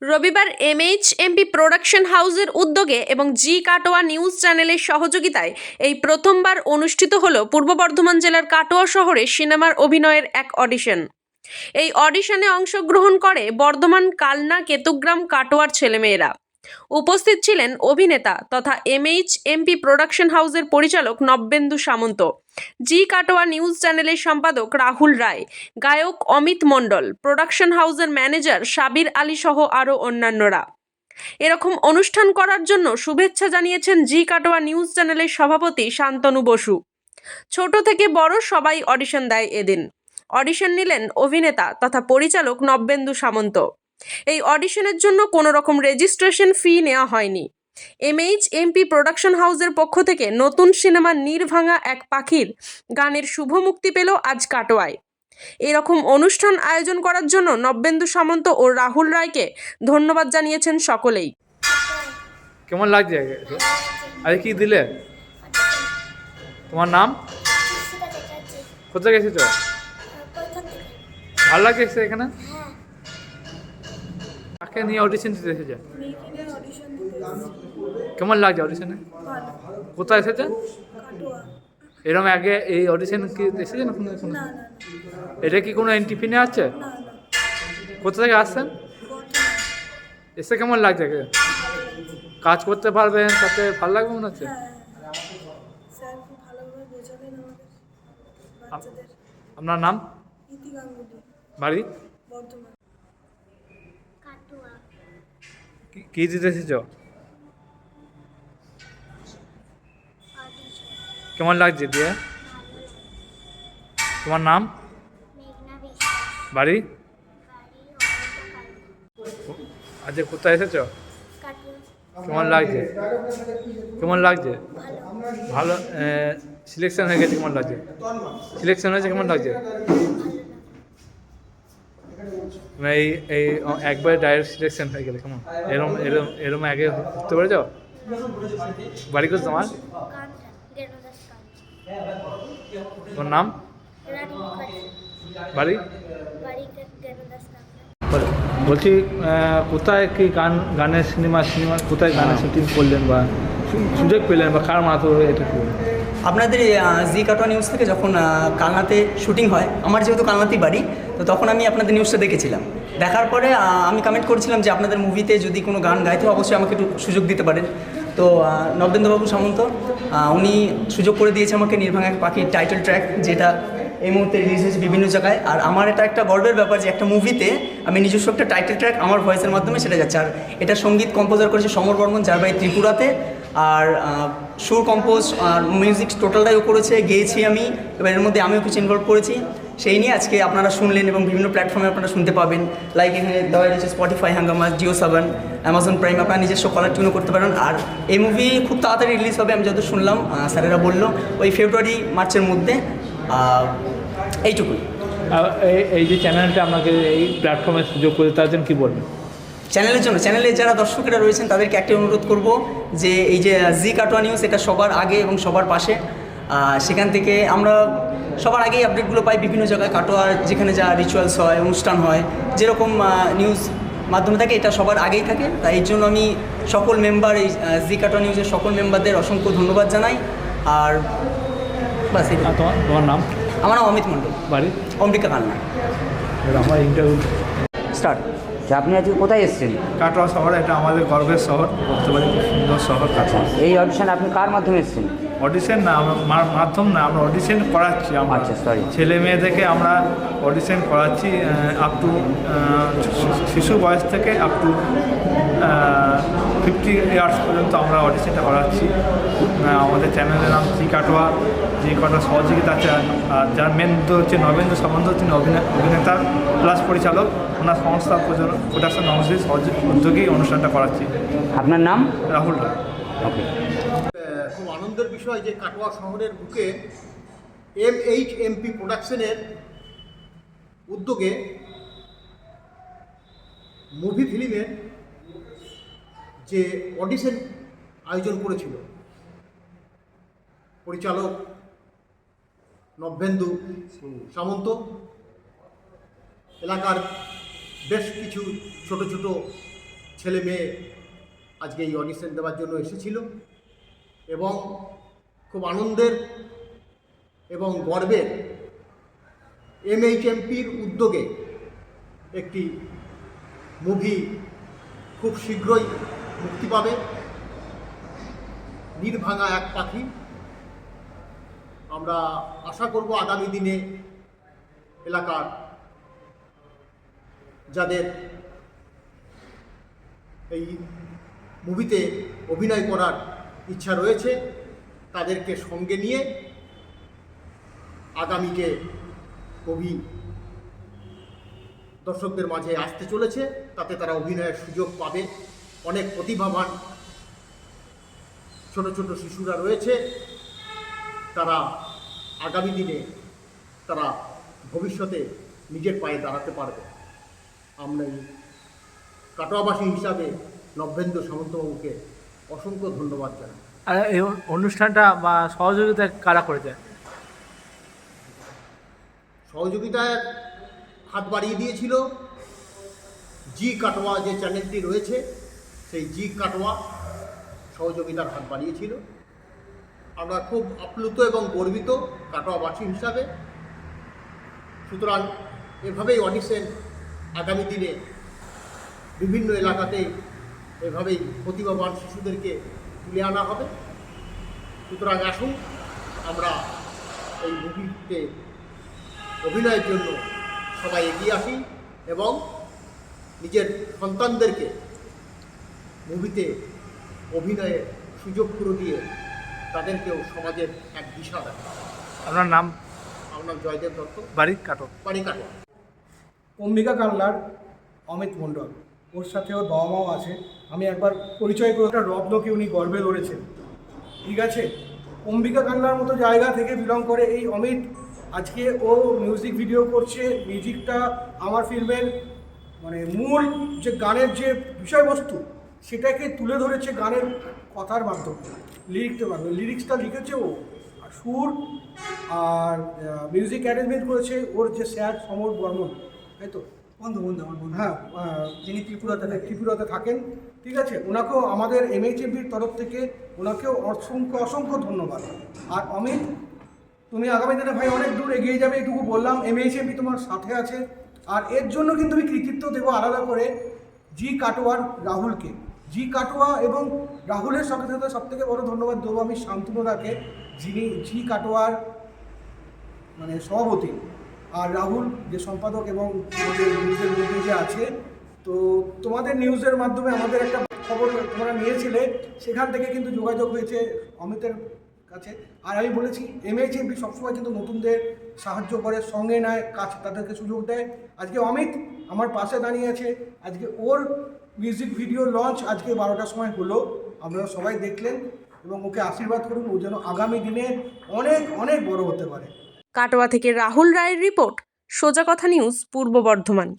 রবিবার এমএইচএমপি প্রোডাকশন হাউসের উদ্যোগে এবং জি কাটোয়া নিউজ চ্যানেলের সহযোগিতায় এই প্রথমবার অনুষ্ঠিত হল পূর্ব বর্ধমান জেলার কাটোয়া শহরে সিনেমার অভিনয়ের এক অডিশন। এই অডিশনে অংশগ্রহণ করে বর্ধমান, কালনা, কেতুগ্রাম, কাটোয়ার ছেলেমেয়েরা। উপস্থিত ছিলেন অভিনেতা তথা এমএইচএমপি প্রোডাকশন হাউসের পরিচালক নব্যেন্দু সামন্ত, জি কাটোয়া নিউজ চ্যানেলের সম্পাদক রাহুল রায়, গায়ক অমিত মণ্ডল, প্রোডাকশন হাউসের ম্যানেজার সাবির আলী সহ আরও অন্যান্যরা। এরকম অনুষ্ঠান করার জন্য শুভেচ্ছা জানিয়েছেন জি কাটোয়া নিউজ চ্যানেলের সভাপতি শান্তনু বসু। ছোট থেকে বড় সবাই অডিশন দেয় এদিন। অডিশন নিলেন অভিনেতা তথা পরিচালক নব্যেন্দু সামন্ত। এই অডিশনের জন্য কোনো রকম রেজিস্ট্রেশন ফি নেওয়া হয়নি। এমএইচএমপি প্রোডাকশন হাউসের পক্ষ থেকে নতুন সিনেমা নীড়ভাঙা এক পাখির গানের শুভ মুক্তি পেল আজ কাটোয়ায়। এরকম অনুষ্ঠান আয়োজন করার জন্য নব্যেন্দু সামন্ত ও রাহুল রায়কে ধন্যবাদ জানিয়েছেন সকলেই। কেমন লাগছে? আরে কি দিলে? তোমার নাম? কোথায় গেছিস? ভালো লাগছে এখানে? কাকে নিয়ে অডিশন দিতে এসেছে? কেমন লাগছে অডিশনে? কোথায় এসেছে? এরকম আগে এই অডিশন কি এসেছে না? এটা কি কোনো এন্ট্রি ফি আছে? কোথা থেকে আসছেন? এসে কেমন লাগছে? কাজ করতে পারবেন, তাতে ভালো লাগবে মনে হচ্ছে? আপনার নাম? বাড়ি? কি দিতে এসেছ? কেমন লাগছে দিয়ে? তোমার নাম? বাড়ি? আজকে কোথায় এসেছ? কেমন লাগছে? কেমন লাগছে? ভালো। সিলেকশন হয়ে গেছে, কেমন লাগছে? সিলেকশন হয়েছে, কেমন লাগছে? এই এই একবার ডাইরেক্ট সিলেকশন হয়ে গেলে কেমন? এরম এরম এরম আগে উঠতে পারে যাও? বাড়ি কোথায় তোমার? তোমার নাম? বাড়ি? বলছি কোথায় কি গানের সিনেমা কোথায় গানের শুটিং করলেন বা সুযোগ পেলেন বা কার মাধ্যমে এটা করলেন? আপনাদের জি কাটোয়া নিউজ থেকে যখন কালনাতে শুটিং হয়, আমার যেহেতু কালনাতেই বাড়ি, তো তখন আমি আপনাদের নিউজটা দেখেছিলাম। দেখার পরে আমি কমেন্ট করেছিলাম যে আপনাদের মুভিতে যদি কোনো গান গাইতে হয় অবশ্যই আমাকে একটু সুযোগ দিতে পারেন। তো নব্যেন্দুবাবু সামন্ত উনি সুযোগ করে দিয়েছে আমাকে নীড়ভাঙা এক পাখির টাইটেল ট্র্যাক, যেটা এই মুহূর্তে রিলিজ হয়েছে বিভিন্ন জায়গায়। আর আমার এটা একটা গর্বের ব্যাপার যে একটা মুভিতে আমি নিজস্ব একটা টাইটেল ট্র্যাক আমার ভয়েসের মাধ্যমে সেটা যাচ্ছে। আর এটা সঙ্গীত কম্পোজার করেছে সমর বর্মন, যার বাড়ি ত্রিপুরাতে। আর সুর কম্পোজ আর মিউজিক টোটালটাইও করেছে, গেয়েছি আমি, এবার এর মধ্যে আমিও কিছু ইনভলভ করেছি। সেই নিয়ে আজকে আপনারা শুনলেন এবং বিভিন্ন প্ল্যাটফর্মে আপনারা শুনতে পাবেন। লাইক এখানে দেওয়া রয়েছে স্পটিফাই, হাঙ্গামা, জিও সাবন, অ্যামাজন প্রাইম, আপনারা নিজস্ব কলার টিউনও করতে পারেন। আর এই মুভি খুব তাড়াতাড়ি রিলিজ হবে, আমি যত শুনলাম স্যারেরা বললো ওই ফেব্রুয়ারি মার্চের মধ্যে। এইটুকুই। এই যে চ্যানেলটা আপনাকে এই প্ল্যাটফর্মে সুযোগ করে তার জন্য কী বলবেন? চ্যানেলের জন্য, চ্যানেলে যারা দর্শকেরা রয়েছেন তাদেরকে একটি অনুরোধ করব যে এই যে জি কাটোয়া নিউজ, এটা সবার আগে এবং সবার পাশে। সেখান থেকে আমরা সবার আগেই আপডেটগুলো পাই বিভিন্ন জায়গায়, কাটোয়ার যেখানে যা রিচুয়ালস হয়, অনুষ্ঠান হয়, যেরকম নিউজ মাধ্যমে থাকে, এটা সবার আগেই থাকে। তাই এর জন্য আমি সকল মেম্বার, এই জি কাটোয়া নিউজের সকল মেম্বারদের অসংখ্য ধন্যবাদ জানাই। আর বাস। তোমার নাম? আমার নাম অমিত মণ্ডল, বাড়ি অম্বিকা কালনা। আমার ইন্টারভিউ স্টার্ট। আপনি আজকে কোথায় এসেছেন? কাটোয়া শহর, এটা আমাদের গর্বের শহর, বলতে পারি খুব সুন্দর শহর কাটোয়া। এই অডিশন আপনি কার মাধ্যমে এসেছেন? অডিশন না, মাধ্যম না, আমরা অডিশন করাচ্ছি। আমরা ছেলে মেয়েদেরকে আমরা অডিশন করাচ্ছি আপ টু শিশু বয়স থেকে আপ টু 50 ইয়ার্স পর্যন্ত আমরা অডিশনটা করাচ্ছি। আমাদের চ্যানেলের নাম জি কাটোয়া। জি কাটোয়া সহযোগিতা আছে, যার মেন হচ্ছে নবেন্দু সামন্ত, তিনি অভিনেতা প্লাস পরিচালক। ওনার সংস্থা প্রোডাকশন হাউসের উদ্যোগেই অনুষ্ঠানটা করাচ্ছি। আপনার নাম? রাহুল রায়। ওকে। খুব আনন্দের বিষয় যে কাটোয়া শহরের বুকে এমএইচএমপি প্রোডাকশনের উদ্যোগে মুভি ফিল্মের যে অডিশন আয়োজন করেছিল পরিচালক নব্যেন্দু সামন্ত, এলাকার বেশ কিছু ছোট ছোট ছেলে মেয়ে আজকে এই অডিশন দেওয়ার জন্য এসেছিল এবং খুব আনন্দের এবং গর্বের MHMPর উদ্যোগে একটি মুভি খুব শীঘ্রই মুক্তি পাবে, নির্ভাঙা এক পাখি। আমরা আশা করব আগামী দিনে এলাকার যাদের এই মুভিতে অভিনয় করার ইচ্ছা রয়েছে তাদেরকে সঙ্গে নিয়ে আগামীতে কবি দর্শকদের মাঝে আসতে চলেছে, তাতে তারা অভিনয়ের সুযোগ পাবে। অনেক প্রতিভাবান ছোট ছোট শিশুরা রয়েছে, তারা আগামী দিনে তারা ভবিষ্যতে নিজের পায়ে দাঁড়াতে পারবে। আমরা এই কাটোয়াবাসী হিসাবে নবেন্দু সামন্তবাবুকে অসংখ্য ধন্যবাদ জানাই। আর এই অনুষ্ঠানটা বা সহযোগিতা কারা করেছে? সহযোগিতায় হাত বাড়িয়ে দিয়েছিল জি কাটোয়া যে চ্যানেলটি রয়েছে, সেই জি কাটোয়া সহযোগিতার হাত বাড়িয়েছিল। আমরা খুব আপ্লুত এবং গর্বিত কাটোয়াবাসী হিসাবে। সুতরাং এভাবেই অডিশন আগামী দিনে বিভিন্ন এলাকাতে এভাবেই প্রতিভাবান শিশুদেরকে তুলে আনা হবে। সুতরাং আসুন আমরা এই মুভিতে অভিনয়ের জন্য সবাই এগিয়ে আসি এবং নিজের সন্তানদেরকে মুভিতে অভিনয়ের সুযোগ করে দিয়ে তাদেরকেও সমাজের এক দিশা দেয়। আপনার নাম? আমার নাম জয়দেব দত্ত, বাড়ি কাটো। বাড়ি কাটোয়া। অম্বিকা কান্লার অমিত মণ্ডল, ওর সাথে ওর বাবা মাও আছে। আমি একবার পরিচয় করে একটা রত্নকে উনি গর্বে ধরেছেন, ঠিক আছে। অম্বিকা কান্লার মতো জায়গা থেকে বিলং করে এই অমিত, আজকে ও মিউজিক ভিডিও করছে। মিউজিকটা আমার ফিল্মের মানে মূল যে গানের যে বিষয়বস্তু সেটাকে তুলে ধরেছে গানের কথার মাধ্যমে, লিরিক্সটা লিখেছে ও, আর সুর আর মিউজিক অ্যারেঞ্জমেন্ট করেছে ওর যে স্যার সমর বর্মন, তাই তো বন্ধু আমার বন্ধু, হ্যাঁ, যিনি ত্রিপুরাতে থাকেন, ঠিক আছে। ওনাকেও আমাদের MHMPর তরফ থেকে ওনাকেও অসংখ্য ধন্যবাদ। আর অমিত, তুমি আগামী দিনে ভাই অনেক দূর এগিয়ে যাবে, এটুকু বললাম। MHMP তোমার সাথে আছে। আর এর জন্য কিন্তু আমি কৃতিত্ব দেবো আলাদা করে জি কাটোয়ার রাহুলকে। জি কাটোয়া এবং রাহুলের সাথে সাথে সবথেকে বড় ধন্যবাদ দেবো আমি শান্তনুদাকে, যিনি জি কাটোয়ার মানে সভাপতি, আর রাহুল যে সম্পাদক এবং আমাদের নিউজের মধ্যে যে আছে। তো তোমাদের নিউজের মাধ্যমে আমাদের একটা খবর তোমরা নিয়েছিলে, সেখান থেকে কিন্তু যোগাযোগ হয়েছে অমিতের কাছে। আর আমি বলেছি MHMP সবসময় কিন্তু নতুনদের সাহায্য করে, সঙ্গে নেয়, কাজ তাদেরকে সুযোগ দেয়। আজকে অমিত আমার পাশে দাঁড়িয়ে আছে। আজকে ওর মিউজিক ভিডিও লঞ্চ আজকে 12টার সময় হলো, আপনারা সবাই দেখলেন, এবং ওকে আশীর্বাদ করুন ও যেন আগামী দিনে অনেক বড় হতে পারে। কাটোয়া থেকে রাহুল রায়ের রিপোর্ট, সোজা কথা নিউজ, পূর্ব বর্ধমান।